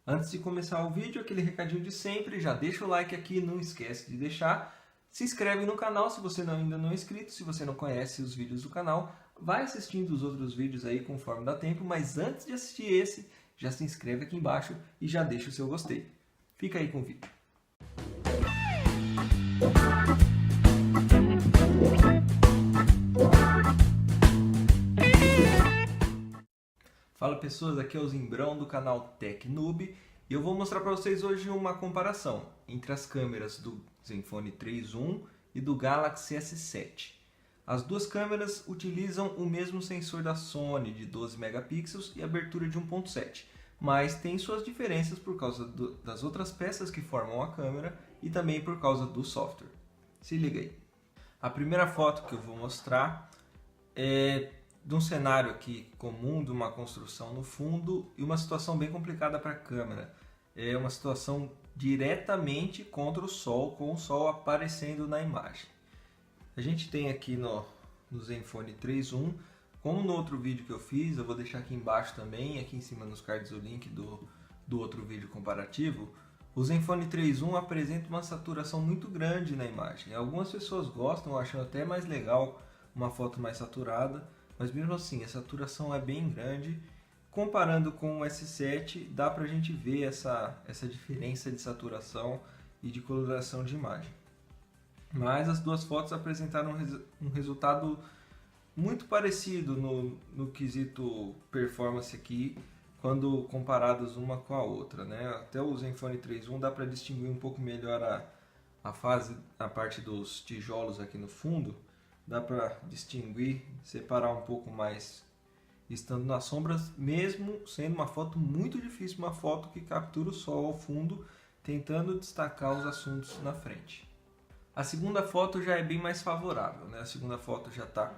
Antes de começar o vídeo, aquele recadinho de sempre, já deixa o like aqui, não esquece de deixar. Se inscreve no canal se você ainda não é inscrito, se você não conhece os vídeos do canal, vai assistindo os outros vídeos aí conforme dá tempo, mas antes de assistir esse, já se inscreve aqui embaixo e já deixa o seu gostei. Fica aí com o vídeo. Fala pessoas, aqui é o Zimbrão do canal TecNoob e eu vou mostrar para vocês hoje uma comparação entre as câmeras do Zenfone 3.1 e do Galaxy S7. As duas câmeras utilizam o mesmo sensor da Sony de 12 megapixels e abertura de 1.7, mas tem suas diferenças por causa das outras peças que formam a câmera e também por causa do software. Se liga aí. A primeira foto que eu vou mostrar é de um cenário aqui comum, de uma construção no fundo e uma situação bem complicada para a câmera. É uma situação diretamente contra o sol, com o sol aparecendo na imagem. A gente tem aqui no Zenfone 3.1, como no outro vídeo que eu fiz, eu vou deixar aqui embaixo também, aqui em cima nos cards o link do outro vídeo comparativo. O Zenfone 3.1 apresenta uma saturação muito grande na imagem. Algumas pessoas gostam, acham até mais legal uma foto mais saturada, mas mesmo assim a saturação é bem grande. Comparando com o S7, dá para a gente ver essa diferença de saturação e de coloração de imagem. Mas as duas fotos apresentaram um resultado muito parecido no quesito performance aqui, quando comparadas uma com a outra, né? Até o Zenfone 3.1 dá para distinguir um pouco melhor a parte dos tijolos aqui no fundo. Dá para distinguir, separar um pouco mais estando nas sombras, mesmo sendo uma foto muito difícil, uma foto que captura o sol ao fundo, tentando destacar os assuntos na frente. A segunda foto já é bem mais favorável, né? A segunda foto já está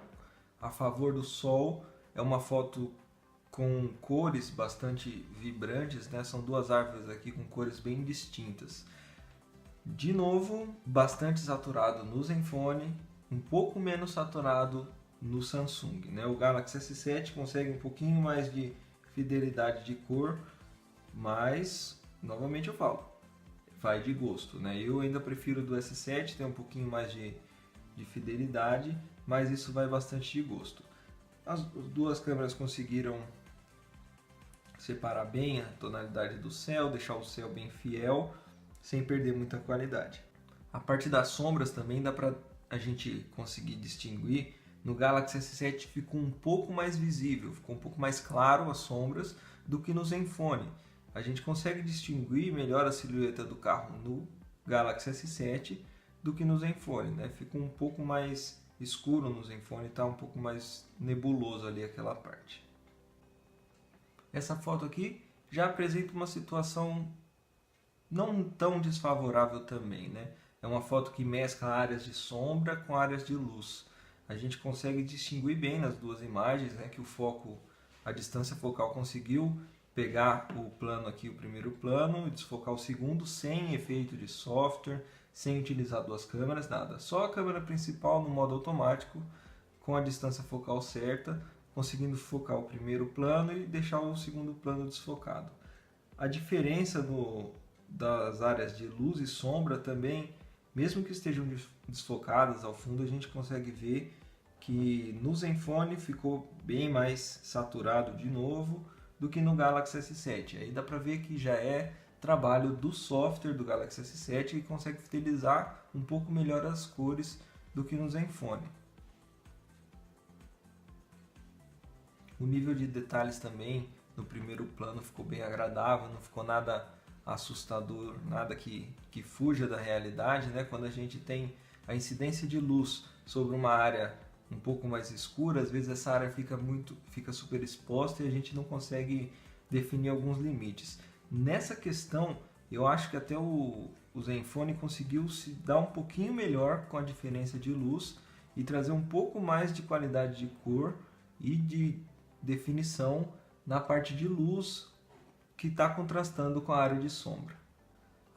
a favor do sol, é uma foto com cores bastante vibrantes, né? São duas árvores aqui com cores bem distintas. De novo, bastante saturado no Zenfone, um pouco menos saturado no Samsung, né? O Galaxy S7 consegue um pouquinho mais de fidelidade de cor, mas, novamente eu falo, vai de gosto, né? Eu ainda prefiro do S7, tem um pouquinho mais de fidelidade, mas isso vai bastante de gosto. As duas câmeras conseguiram separar bem a tonalidade do céu, deixar o céu bem fiel, sem perder muita qualidade. A parte das sombras também dá para a gente conseguir distinguir. No Galaxy S7 ficou um pouco mais visível, ficou um pouco mais claro as sombras do que no Zenfone. A gente consegue distinguir melhor a silhueta do carro no Galaxy S7 do que no Zenfone, né? Ficou um pouco mais escuro no Zenfone, está um pouco mais nebuloso ali aquela parte. Essa foto aqui já apresenta uma situação não tão desfavorável também, né? É uma foto que mescla áreas de sombra com áreas de luz. A gente consegue distinguir bem nas duas imagens, né, que o foco, a distância focal conseguiu pegar o plano aqui, o primeiro plano, e desfocar o segundo sem efeito de software, sem utilizar duas câmeras, nada. Só a câmera principal no modo automático, com a distância focal certa, conseguindo focar o primeiro plano e deixar o segundo plano desfocado. A diferença das áreas de luz e sombra também, mesmo que estejam desfocadas ao fundo, a gente consegue ver que no Zenfone ficou bem mais saturado de novo do que no Galaxy S7. Aí dá para ver que já é trabalho do software do Galaxy S7 que consegue fidelizar um pouco melhor as cores do que no Zenfone. O nível de detalhes também no primeiro plano ficou bem agradável, não ficou nada assustador, nada que fuja da realidade, né? Quando a gente tem a incidência de luz sobre uma área um pouco mais escura, às vezes essa área fica super exposta e a gente não consegue definir alguns limites. Nessa questão, eu acho que até o Zenfone conseguiu se dar um pouquinho melhor com a diferença de luz e trazer um pouco mais de qualidade de cor e de definição na parte de luz que está contrastando com a área de sombra.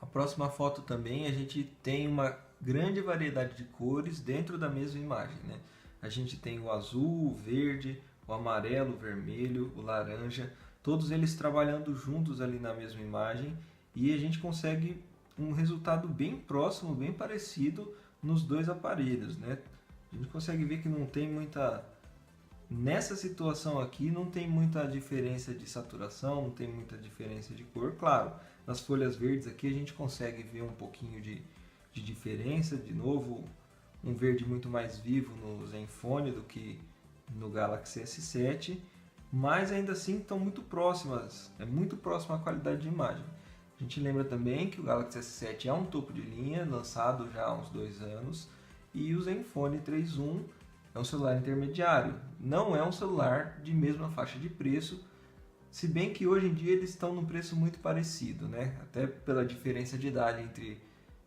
A próxima foto também a gente tem uma grande variedade de cores dentro da mesma imagem, né? A gente tem o azul, o verde, o amarelo, o vermelho, o laranja, todos eles trabalhando juntos ali na mesma imagem, e a gente consegue um resultado bem próximo, bem parecido nos dois aparelhos, né? A gente consegue ver que não tem muita... Nessa situação aqui não tem muita diferença de saturação, não tem muita diferença de cor. Claro, nas folhas verdes aqui a gente consegue ver um pouquinho de diferença. De novo, um verde muito mais vivo no Zenfone do que no Galaxy S7, mas ainda assim estão muito próximas, é muito próxima a qualidade de imagem. A gente lembra também que o Galaxy S7 é um topo de linha, lançado já há uns 2 anos, e o Zenfone 3.1 é um celular intermediário, não é um celular de mesma faixa de preço, se bem que hoje em dia eles estão num preço muito parecido, né? Até pela diferença de idade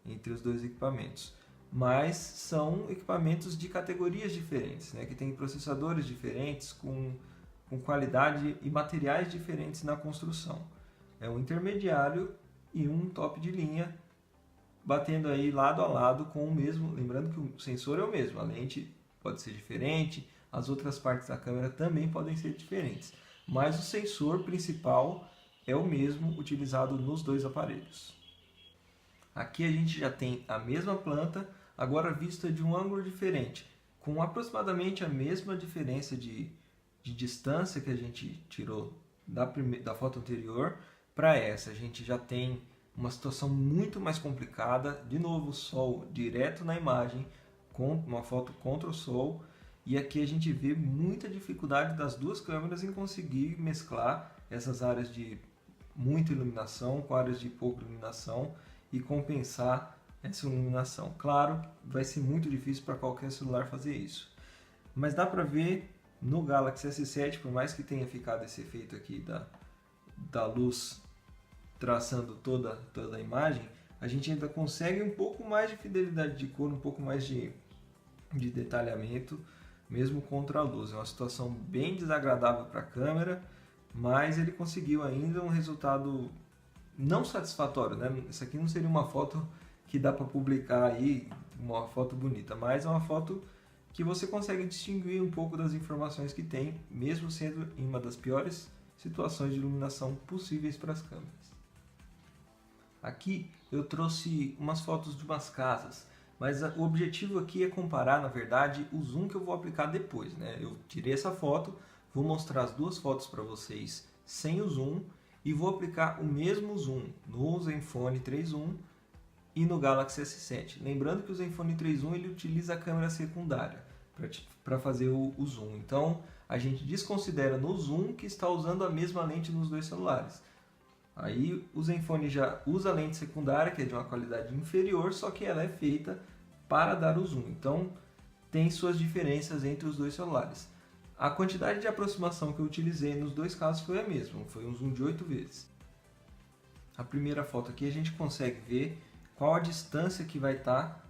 entre os dois equipamentos. Mas são equipamentos de categorias diferentes, né? Que têm processadores diferentes, com qualidade e materiais diferentes na construção. É um intermediário e um top de linha, batendo aí lado a lado com o mesmo, lembrando que o sensor é o mesmo, a lente pode ser diferente, as outras partes da câmera também podem ser diferentes, mas o sensor principal é o mesmo utilizado nos dois aparelhos. Aqui a gente já tem a mesma planta, agora vista de um ângulo diferente, com aproximadamente a mesma diferença de distância que a gente tirou da foto anterior para essa. A gente já tem uma situação muito mais complicada, de novo o sol direto na imagem, com uma foto contra o sol, e aqui a gente vê muita dificuldade das duas câmeras em conseguir mesclar essas áreas de muita iluminação com áreas de pouca iluminação e compensar essa iluminação. Claro, vai ser muito difícil para qualquer celular fazer isso, mas dá para ver no Galaxy S7, por mais que tenha ficado esse efeito aqui da luz traçando toda a imagem, a gente ainda consegue um pouco mais de fidelidade de cor, um pouco mais de detalhamento, mesmo contra a luz. É uma situação bem desagradável para a câmera, mas ele conseguiu ainda um resultado não satisfatório, né? Isso aqui não seria uma foto que dá para publicar aí, uma foto bonita, mas é uma foto que você consegue distinguir um pouco das informações que tem, mesmo sendo em uma das piores situações de iluminação possíveis para as câmeras. Aqui eu trouxe umas fotos de umas casas, mas o objetivo aqui é comparar, na verdade, o zoom que eu vou aplicar depois, né? Eu tirei essa foto, vou mostrar as duas fotos para vocês sem o zoom e vou aplicar o mesmo zoom no Zenfone 3.1 e no Galaxy S7. Lembrando que o Zenfone 3.1 ele utiliza a câmera secundária para fazer o zoom. Então a gente desconsidera no zoom que está usando a mesma lente nos dois celulares. Aí o Zenfone já usa a lente secundária, que é de uma qualidade inferior, só que ela é feita para dar o zoom. Então tem suas diferenças entre os dois celulares. A quantidade de aproximação que eu utilizei nos dois casos foi a mesma, foi um zoom de 8 vezes. A primeira foto aqui a gente consegue ver qual a distância que vai estar,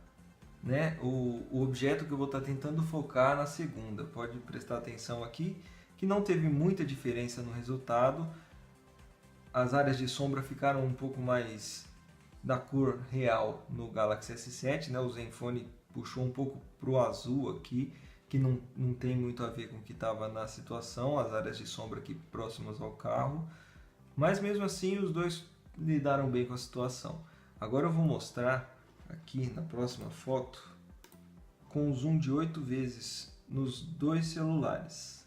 né, o objeto que eu vou estar tentando focar na segunda. Pode prestar atenção aqui que não teve muita diferença no resultado. As áreas de sombra ficaram um pouco mais da cor real no Galaxy S7, né? O Zenfone puxou um pouco para o azul aqui, que não tem muito a ver com o que estava na situação, as áreas de sombra aqui próximas ao carro, mas mesmo assim os dois lidaram bem com a situação. Agora eu vou mostrar aqui na próxima foto com zoom de 8 vezes nos dois celulares.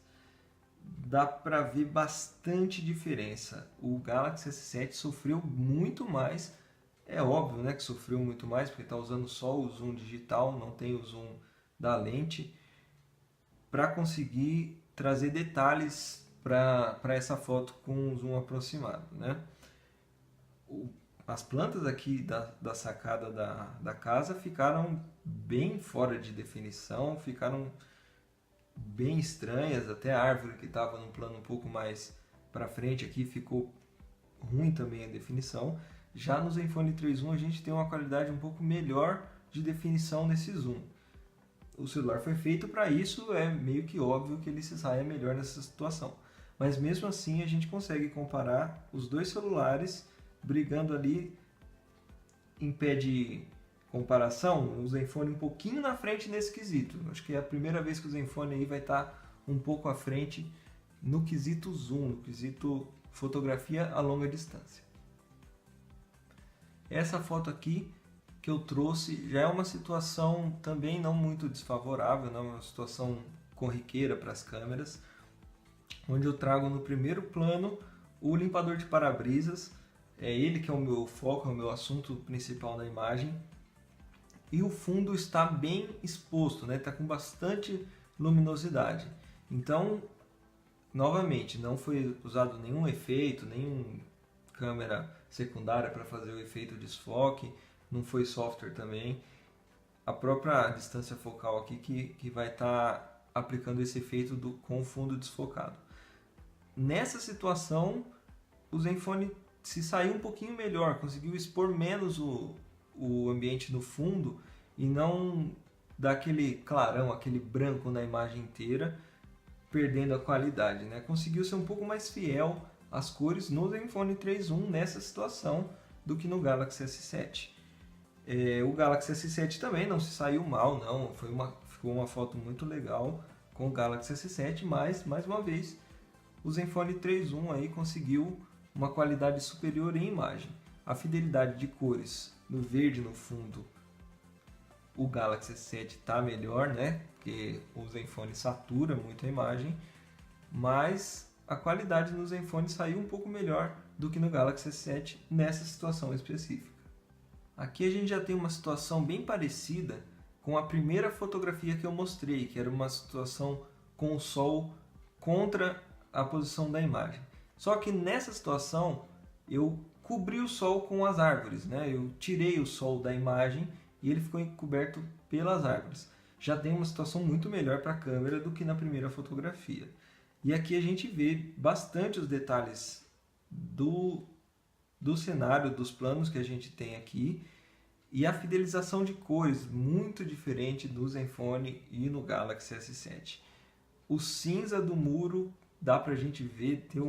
Dá para ver bastante diferença. O Galaxy S7 sofreu muito mais, é óbvio, né, que sofreu muito mais porque está usando só o zoom digital, não tem o zoom da lente, para conseguir trazer detalhes para essa foto com um zoom aproximado, né? As plantas aqui da sacada da casa ficaram bem fora de definição, ficaram bem estranhas, até a árvore que estava num plano um pouco mais para frente aqui ficou ruim também a definição. Já no Zenfone 3.1 a gente tem uma qualidade um pouco melhor de definição nesse zoom. O celular foi feito para isso, é meio que óbvio que ele se saia melhor nessa situação. Mas mesmo assim a gente consegue comparar os dois celulares brigando ali em pé de comparação, o Zenfone um pouquinho na frente nesse quesito. Acho que é a primeira vez que o Zenfone aí vai estar um pouco à frente no quesito zoom, no quesito fotografia a longa distância. Essa foto aqui que eu trouxe já é uma situação também não muito desfavorável, não é uma situação corriqueira para as câmeras, onde eu trago no primeiro plano o limpador de para-brisas, é ele que é o meu foco, é o meu assunto principal na imagem, e o fundo está bem exposto, né? Está com bastante luminosidade. Então, novamente, não foi usado nenhum efeito, nenhuma câmera secundária para fazer o efeito de desfoque, não foi software também. A própria distância focal aqui que vai estar aplicando esse efeito com o fundo desfocado. Nessa situação, o Zenfone se saiu um pouquinho melhor, conseguiu expor menos o ambiente no fundo e não dar aquele clarão, aquele branco na imagem inteira, perdendo a qualidade, né? Conseguiu ser um pouco mais fiel às cores no Zenfone 3.1 nessa situação do que no Galaxy S7. O Galaxy S7 também não se saiu mal, não. Ficou uma foto muito legal com o Galaxy S7, mas, mais uma vez, o Zenfone 3.1 aí conseguiu uma qualidade superior em imagem. A fidelidade de cores no verde no fundo, o Galaxy S7 está melhor, né? Porque o Zenfone satura muito a imagem, mas a qualidade no Zenfone saiu um pouco melhor do que no Galaxy S7 nessa situação específica. Aqui a gente já tem uma situação bem parecida com a primeira fotografia que eu mostrei, que era uma situação com o sol contra a posição da imagem. Só que nessa situação eu cobri o sol com as árvores, né? Eu tirei o sol da imagem e ele ficou encoberto pelas árvores. Já tem uma situação muito melhor para a câmera do que na primeira fotografia. E aqui a gente vê bastante os detalhes do cenário, dos planos que a gente tem aqui, e a fidelização de cores muito diferente do Zenfone e no Galaxy S7. O cinza do muro dá pra gente ver, tem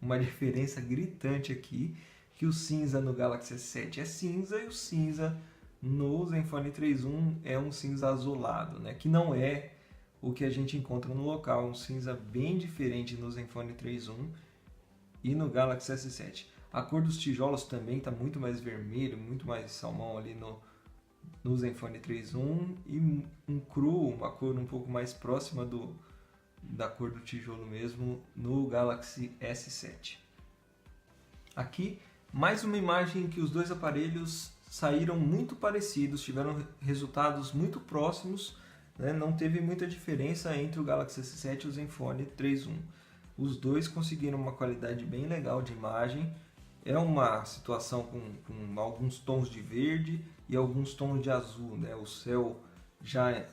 uma diferença gritante aqui, que o cinza no Galaxy S7 é cinza e o cinza no Zenfone 3.1 é um cinza azulado, né? Que não é o que a gente encontra no local, um cinza bem diferente no Zenfone 3.1 e no Galaxy S7. A cor dos tijolos também está muito mais vermelho, muito mais salmão ali no Zenfone 3.1 e um cru, uma cor um pouco mais próxima da cor do tijolo mesmo no Galaxy S7. Aqui, mais uma imagem em que os dois aparelhos saíram muito parecidos, tiveram resultados muito próximos, né? Não teve muita diferença entre o Galaxy S7 e o Zenfone 3.1. Os dois conseguiram uma qualidade bem legal de imagem. É uma situação com alguns tons de verde e alguns tons de azul, né? O céu já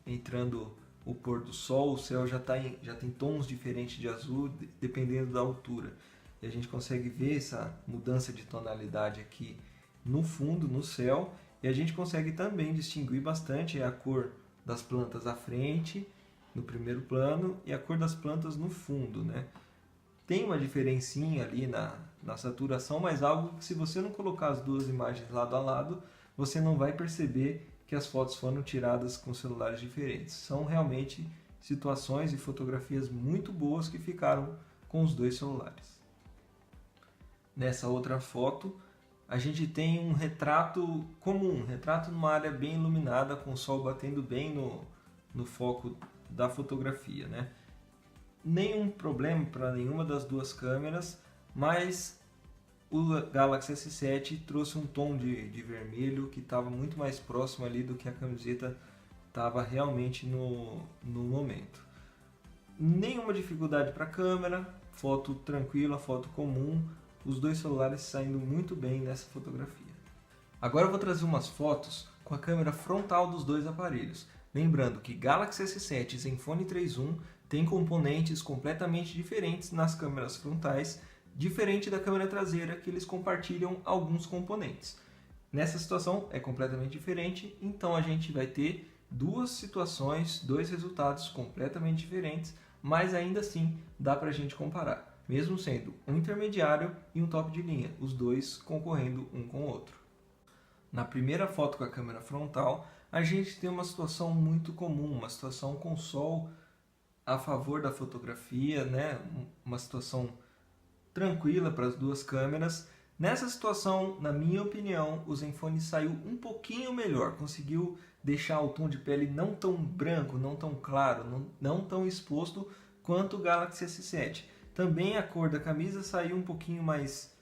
entrando o pôr do sol, o céu já tem tons diferentes de azul dependendo da altura. E a gente consegue ver essa mudança de tonalidade aqui no fundo, no céu, e a gente consegue também distinguir bastante a cor das plantas à frente, no primeiro plano, e a cor das plantas no fundo, né? Tem uma diferencinha ali na saturação, mas algo que se você não colocar as duas imagens lado a lado, você não vai perceber que as fotos foram tiradas com celulares diferentes. São realmente situações e fotografias muito boas que ficaram com os dois celulares. Nessa outra foto, a gente tem um retrato comum, um retrato numa área bem iluminada, com o sol batendo bem no foco da fotografia, né? Nenhum problema para nenhuma das duas câmeras, mas o Galaxy S7 trouxe um tom de vermelho que estava muito mais próximo ali do que a camiseta estava realmente no momento. Nenhuma dificuldade para a câmera, foto tranquila, foto comum, os dois celulares saindo muito bem nessa fotografia. Agora eu vou trazer umas fotos com a câmera frontal dos dois aparelhos. Lembrando que Galaxy S7 e Zenfone 3.1 têm componentes completamente diferentes nas câmeras frontais, diferente da câmera traseira, que eles compartilham alguns componentes. Nessa situação é completamente diferente, então a gente vai ter duas situações, dois resultados completamente diferentes, mas ainda assim dá para a gente comparar, mesmo sendo um intermediário e um top de linha, os dois concorrendo um com o outro. Na primeira foto com a câmera frontal, a gente tem uma situação muito comum, uma situação com sol a favor da fotografia, né? Uma situação tranquila para as duas câmeras. Nessa situação, na minha opinião, o Zenfone saiu um pouquinho melhor, conseguiu deixar o tom de pele não tão branco, não tão claro, não tão exposto quanto o Galaxy S7. Também a cor da camisa saiu um pouquinho mais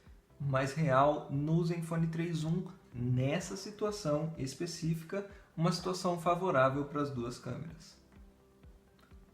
real no Zenfone 3.1, nessa situação específica, uma situação favorável para as duas câmeras.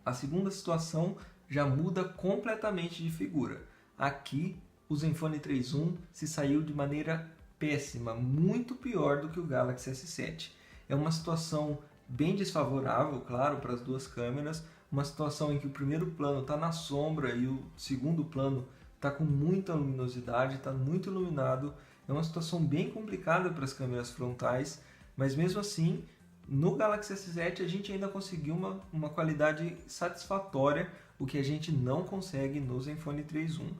A segunda situação já muda completamente de figura. Aqui, o Zenfone 3.1 se saiu de maneira péssima, muito pior do que o Galaxy S7. É uma situação bem desfavorável, claro, para as duas câmeras, uma situação em que o primeiro plano está na sombra e o segundo plano está com muita luminosidade, está muito iluminado. É uma situação bem complicada para as câmeras frontais, mas mesmo assim, no Galaxy S7 a gente ainda conseguiu uma qualidade satisfatória, o que a gente não consegue no Zenfone 3.1.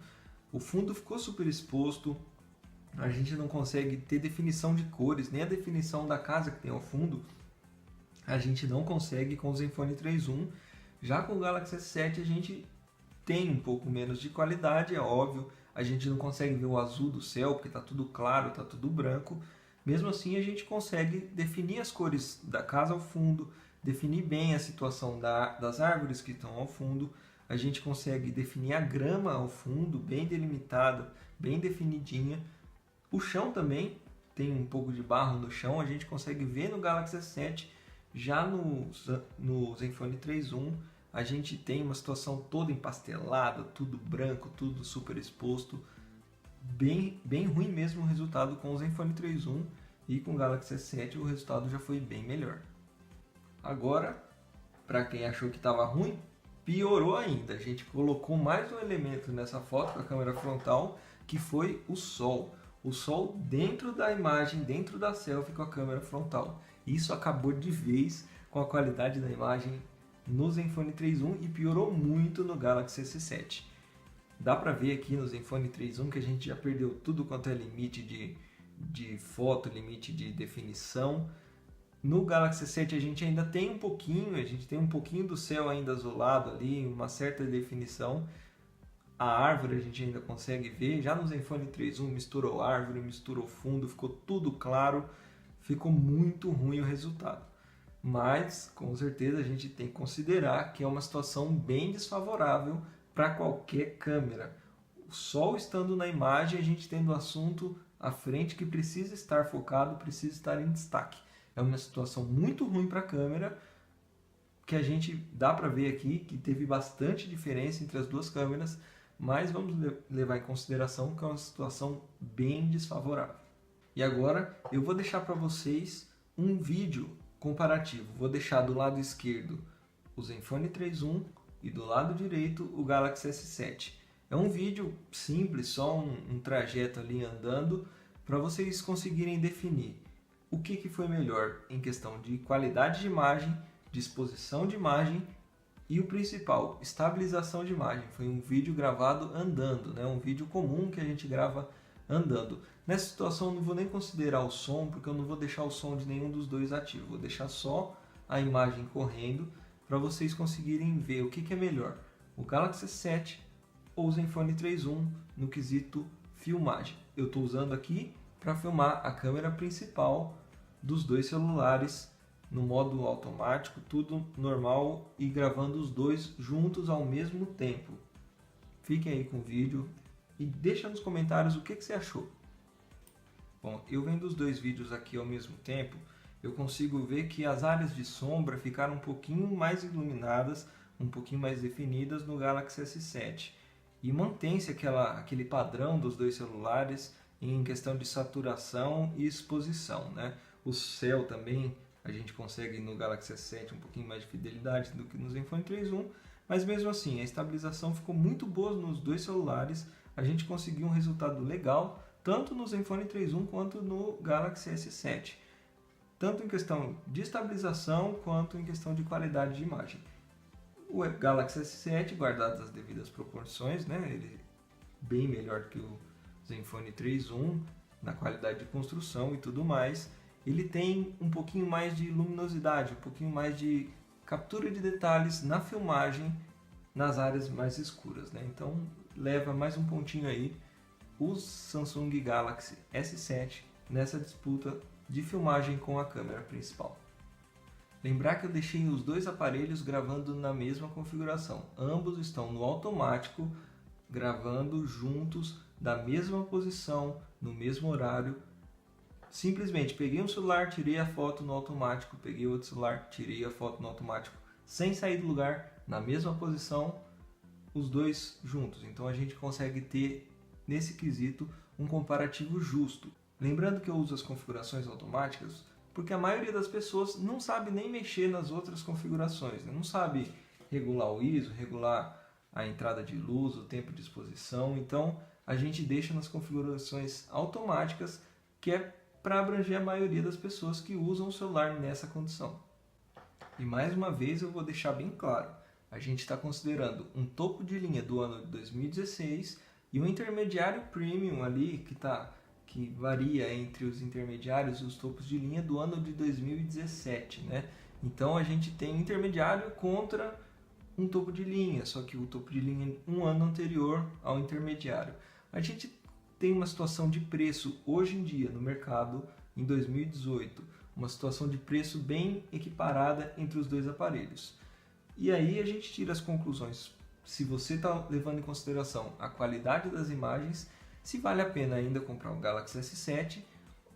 O fundo ficou super exposto, a gente não consegue ter definição de cores, nem a definição da casa que tem ao fundo, a gente não consegue com o Zenfone 3.1. Já com o Galaxy S7 a gente tem um pouco menos de qualidade, é óbvio, a gente não consegue ver o azul do céu, porque está tudo claro, está tudo branco. Mesmo assim a gente consegue definir as cores da casa ao fundo, definir bem a situação das árvores que estão ao fundo, a gente consegue definir a grama ao fundo, bem delimitada, bem definidinha. O chão também, tem um pouco de barro no chão, a gente consegue ver no Galaxy S7. Já no Zenfone 3.1, a gente tem uma situação toda empastelada, tudo branco, tudo super exposto. Bem ruim mesmo o resultado com o Zenfone 3.1, e com o Galaxy S7 o resultado já foi bem melhor. Agora, para quem achou que estava ruim, piorou ainda. A gente colocou mais um elemento nessa foto com a câmera frontal, que foi o sol. O sol dentro da imagem, dentro da selfie com a câmera frontal. Isso acabou de vez com a qualidade da imagem no Zenfone 3.1 e piorou muito no Galaxy S7. Dá para ver aqui no Zenfone 3.1 que a gente já perdeu tudo quanto é limite de foto, limite de definição. No Galaxy S7 a gente ainda tem um pouquinho do céu ainda azulado ali, uma certa definição. A árvore a gente ainda consegue ver. Já no Zenfone 3.1 misturou árvore, misturou fundo, ficou tudo claro. Ficou muito ruim o resultado. Mas, com certeza, a gente tem que considerar que é uma situação bem desfavorável para qualquer câmera. O sol estando na imagem, a gente tendo o assunto à frente que precisa estar focado, precisa estar em destaque. É uma situação muito ruim para a câmera, que a gente dá para ver aqui que teve bastante diferença entre as duas câmeras, mas vamos levar em consideração que é uma situação bem desfavorável. E agora eu vou deixar para vocês um vídeo comparativo. Vou deixar do lado esquerdo o Zenfone 3.1 e do lado direito o Galaxy S7. É um vídeo simples, só um trajeto ali andando, para vocês conseguirem definir o que foi melhor em questão de qualidade de imagem, de exposição de imagem e o principal, estabilização de imagem. Foi um vídeo gravado andando, né? Um vídeo comum que a gente grava andando. Nessa situação eu não vou nem considerar o som, porque eu não vou deixar o som de nenhum dos dois ativo. Vou deixar só a imagem correndo para vocês conseguirem ver o que é melhor, o Galaxy S7 ou o Zenfone 3.1 no quesito filmagem. Eu estou usando aqui para filmar a câmera principal dos dois celulares no modo automático, tudo normal, e gravando os dois juntos ao mesmo tempo. Fiquem aí com o vídeo e deixa nos comentários o que você achou. Bom, eu vendo os dois vídeos aqui ao mesmo tempo, eu consigo ver que as áreas de sombra ficaram um pouquinho mais iluminadas, um pouquinho mais definidas no Galaxy S7. E mantém-se aquele padrão dos dois celulares em questão de saturação e exposição, né? O céu também a gente consegue no Galaxy S7 um pouquinho mais de fidelidade do que no Zenfone 3.1, mas mesmo assim a estabilização ficou muito boa nos dois celulares, a gente conseguiu um resultado legal, tanto no Zenfone 3.1 quanto no Galaxy S7, tanto em questão de estabilização quanto em questão de qualidade de imagem. O Galaxy S7, guardadas as devidas proporções, né, ele é bem melhor que o Zenfone 3.1 na qualidade de construção e tudo mais. Ele tem um pouquinho mais de luminosidade, um pouquinho mais de captura de detalhes na filmagem nas áreas mais escuras, né? Então leva mais um pontinho aí o Samsung Galaxy S7 nessa disputa de filmagem com a câmera principal. Lembrar que eu deixei os dois aparelhos gravando na mesma configuração. Ambos estão no automático, gravando juntos, da mesma posição, no mesmo horário. Simplesmente peguei um celular, tirei a foto no automático, peguei outro celular, tirei a foto no automático, sem sair do lugar, na mesma posição, os dois juntos. Então a gente consegue ter, nesse quesito, um comparativo justo. Lembrando que eu uso as configurações automáticas porque a maioria das pessoas não sabe nem mexer nas outras configurações, né? Não sabe regular o ISO, regular a entrada de luz, o tempo de exposição. Então a gente deixa nas configurações automáticas, que é para abranger a maioria das pessoas que usam o celular nessa condição. E mais uma vez eu vou deixar bem claro, a gente está considerando um topo de linha do ano de 2016 e um intermediário premium ali que varia entre os intermediários e os topos de linha do ano de 2017, né? Então a gente tem um intermediário contra um topo de linha, só que o topo de linha um ano anterior ao intermediário. A gente tem uma situação de preço hoje em dia no mercado em 2018, uma situação de preço bem equiparada entre os dois aparelhos. E aí a gente tira as conclusões, se você está levando em consideração a qualidade das imagens, se vale a pena ainda comprar o Galaxy S7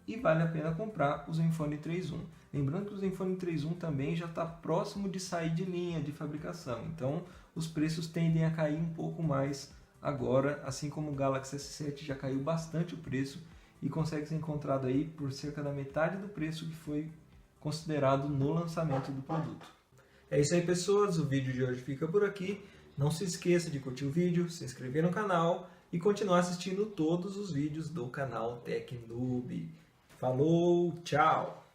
e vale a pena comprar o Zenfone 3.1. Lembrando que o Zenfone 3.1 também já está próximo de sair de linha de fabricação, então os preços tendem a cair um pouco mais agora, assim como o Galaxy S7 já caiu bastante o preço e consegue ser encontrado aí por cerca da metade do preço que foi considerado no lançamento do produto. É isso aí, pessoas, o vídeo de hoje fica por aqui. Não se esqueça de curtir o vídeo, se inscrever no canal e continuar assistindo todos os vídeos do canal TecNoob. Falou, tchau!